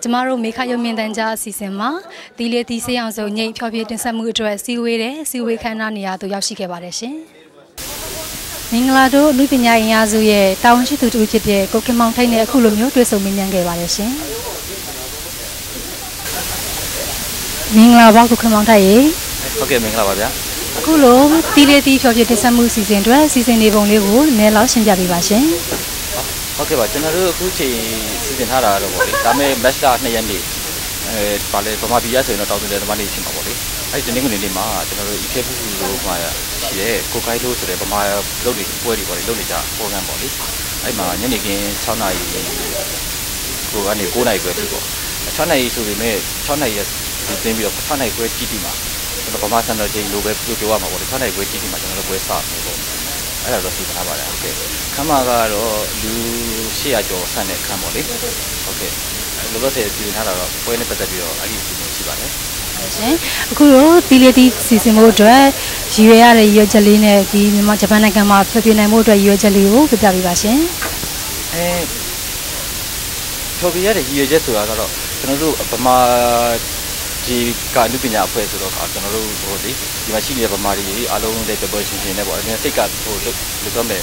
ကျမတို့မေခရုံမြင့်တန်းကြားအစီအစဉ်မှာတီလေးတီဆေးအောင်စုံညိတ်ဖြောပြတင်ဆက်မှုအတွက်စီဝေးတဲ့စီဝေးခမ်းနားနေရာသို့ရောက်ရှိခဲ့ပါတယ်ရှင်။မင်္ဂလာတို့လူပညာရင်အားစုရဲ့တာဝန်ရှိသူတူဖြစ်တဲ့ကိုခင်မောင်ထိုက်နဲ့အခုလိုမျိုးတွေ့ဆုံမေးမြန်းခဲ့ပါတယ်ရှင်။မင်္ဂလာပါကိုခင်မောင်ထိုက်ရေ။ဟုတ်ကဲ့မင်္ဂလာပါဗျာ။အခုလိုတီလေးတီဖြောပြတင်ဆက်မှုစီစဉ်အတွက်စီစဉ်နေပုံလေးကိုနည်းလောက်ရှင်းပြပေးပါရှင်။ဟုတ်ကဲ့ပါကျွန်တော်တို့အခုချိန်စီစဉ်ထားတာတော့ပေါ့လေဒါပေမဲ့ match 2ရက်နေ့ဗာလေဗမာပြည်ရဆိုရင်တော့တောင်းတယ်ဓမ္မနေ့ဖြစ်မှာပေါ့လေအဲဒီတနင်္ဂနွေနေ့မှာကျွန်တော်တို့ EK ဖူဖူလို့မှာရှိတဲ့ကိုကိုင်းလို့ဆိုတဲ့ဗမာလုပ်နေပွဲတွေပေါ့လေလုပ်နေကြ program ပေါ့လေအဲဒီမှာညနေခင်း6နာရီကိုကနေ9နာရီခွဲဖြစ်ပေါ့6နာရီဆိုပေမဲ့6နာရီဒီသင်ပြီးတော့6နာရီခွဲကြည့်ပြီးမှာကျွန်တော်ဗမာစံတော်ချိန်လိုပဲပြောရမှာပေါ့လေ6နာရီခွဲကြည့်ပြီးမှာကျွန်တော်တို့ပွဲစမယ်ပေါ့အဲ့ဒါတော့သိထားပါတယ်ဟုတ်ကဲ့ခမ်းမကတော့လူ800ကျော်ဆန့်တဲ့ခမ်းပေါ့လေဟုတ်ကဲ့လောလောဆယ်ပြင်ထားတာတော့ပွဲနဲ့ပတ်သက်ပြီးတော့အဲ့ဒီအစီအစဉ်ရှိပါတယ်ရှင်အခုတော့တီလေးတီစီစဉ်မှုအတွက်ရည်ရွယ်ရတဲ့ရည်ရွယ်ချက်လေးနဲ့ဒီမြန်မာဂျပန်နိုင်ငံမှာပြပြနိုင်မှုအတွက်ရည်ရွယ်ချက်လေးကိုပြပြပေးပါရှင်ဖြောပြရတဲ့ရည်ရွယ်ချက်ဆိုတာကတော့ကျွန်တော်တို့ဗမာဒီကာလူပညာအဖွဲ့ဆိုတော့ကျွန်တော်တို့ဟိုဒီမှာရှိနေတဲ့ဗမာတွေအားလုံးတဲ့ပျော်ပျော်ရွှင်ရွှင်နဲ့ပေါ့အရင်စိတ်ကဟိုလို့ပြောမယ်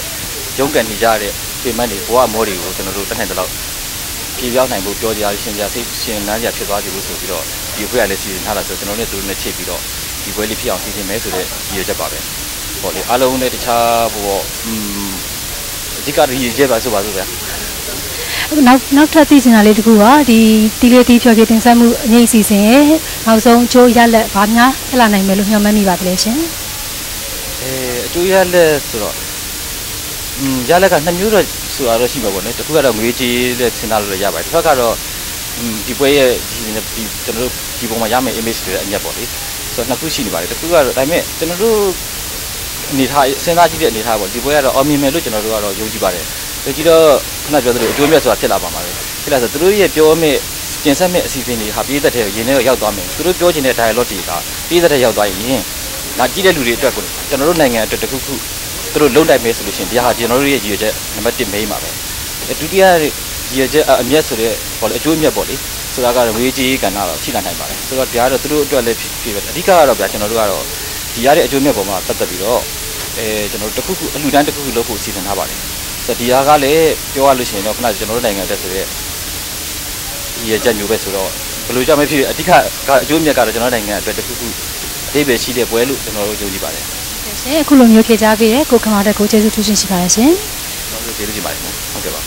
ရုန်းကန်နေကြတဲ့ပြင်မတွေဘဝမောတွေကိုကျွန်တော်တို့တတ်နိုင်တဲ့လောက်ပြေပြောင်းနိုင်ဖို့ပြောကြရရှင်းကြစိတ်ရှင်လန်းကြဖြစ်သွားပြီလို့ဆိုပြီးတော့ဒီအဖွဲ့ကလည်းစီစဉ်ထားတာဆိုကျွန်တော်တို့နဲ့ချိတ်ပြီးတော့ဒီပွဲလေးဖြစ်အောင်စီစဉ်မယ်ဆိုတဲ့ရည်ရွယ်ချက်ပါပဲပေါ့လေအားလုံးနဲ့တခြားဟိုအဓိကရည်ရွယ်ချက်ပါဆိုပါစို့ဗျာနောက်ထပ်သိချင်တာလေးတခုကဒီတီလေးတီဖြောပြတင်ဆက်မှုအငြိမ့်စီစဉ်ရဲ့နောက်ဆုံးအကျိုးရလက်ဘာများဖြစ်လာနိုင်မယ်လို့မျှော်မှန်းမိပါသလဲရှင်အကျိုးရလက်ဆိုတော့ရလက်က2မျိုးတော့ဆိုတာတော့ရှိမှာပေါ့နော်တစ်ခုကတော့ငွေကြေးနဲ့စဉ်းစားလို့ရပါတယ်တစ်ခါကတော့ဒီပွဲရဲ့ဒီကျွန်တော်တို့ဒီပုံမှာရမယ့် image တွေအညက်ပေါ့လေဆိုတော့နှစ်ခုရှိနေပါတယ်တစ်ခုကတော့ဒါပေမဲ့ကျွန်တော်တို့အနေထားစဉ်းစားကြည့်တဲ့အနေထားပေါ့ဒီပွဲကတော့အောင်မြင်မယ်လို့ကျွန်တော်တို့ကတော့ယုံကြည်ပါတယ်ဒါကြည့်တော့ခုနပြောသလိုအကျိုးမြတ်ဆိုတာဖြစ်လာပါမှာပဲဖြစ်လာဆိုသူတို့ရဲ့ပြောမဲ့တင်ဆက်မဲ့အစီအစဉ်တွေဟာပြည်သက်တဲ့ရင်းနဲ့ရောက်သွားမယ်သူတို့ပြောချင်တဲ့ dialogue တွေကပြည်သက်တဲ့ရောက်သွားရင်ဒါကြည့်တဲ့လူတွေအတွက်ကိုကျွန်တော်တို့နိုင်ငံအတွက်တစ်ခုခုသူတို့လုံနိုင်မယ်ဆိုလို့ရှိရင်ဒီဟာကျွန်တော်တို့ရဲ့ရည်ရွယ်ချက်နံပါတ်1 main ပါပဲဒုတိယရည်ရွယ်ချက်အမြတ်ဆိုတဲ့ပေါ့လေအကျိုးအမြတ်ပေါ့လေဆိုတာကတော့ငွေကြေးကဏ္ဍတော့ရှိလာနိုင်ပါတယ်ဆိုတော့ဒါကတော့သူတို့အတွက်လည်းဖြစ်ပဲအဓိကကတော့ဗျာကျွန်တော်တို့ကတော့ဒီရတဲ့အကျိုးအမြတ်ပေါ်မှာပတ်သက်ပြီးတော့ကျွန်တော်တို့တစ်ခုခုအလှူဒန်းတစ်ခုခုလုပ်ဖို့စီစဉ်ထားပါတယ်ဆိုတော့ဒီဟာကလည်းပြောရလို့ရှိရင်တော့ခုနကကျွန်တော်တို့နိုင်ငံတက်ဆိုတဲ့ရည်ရွယ်ချက်မျိုးပဲဆိုတော့ဘယ်လိုကြောင့်မဖြစ်အဓိကအကျိုးအမြတ်ကတော့ကျွန်တော်နိုင်ငံအတွက်တစ်ခုခုအသေးပဲရှိတဲ့ပွဲလို့ကျွန်တော်တို့ယုံကြည်ပါတယ်ရှင်အခုလိုမျိုးဖြေကြားပေးတဲ့ကိုခမောင်တက်ကိုကျေးဇူးထူးရှင်ရှိပါတယ်ရှင်ကျွန်တော်တို့ကျေးဇူးတင်ပါတယ်ဟုတ်ကဲ့ပါ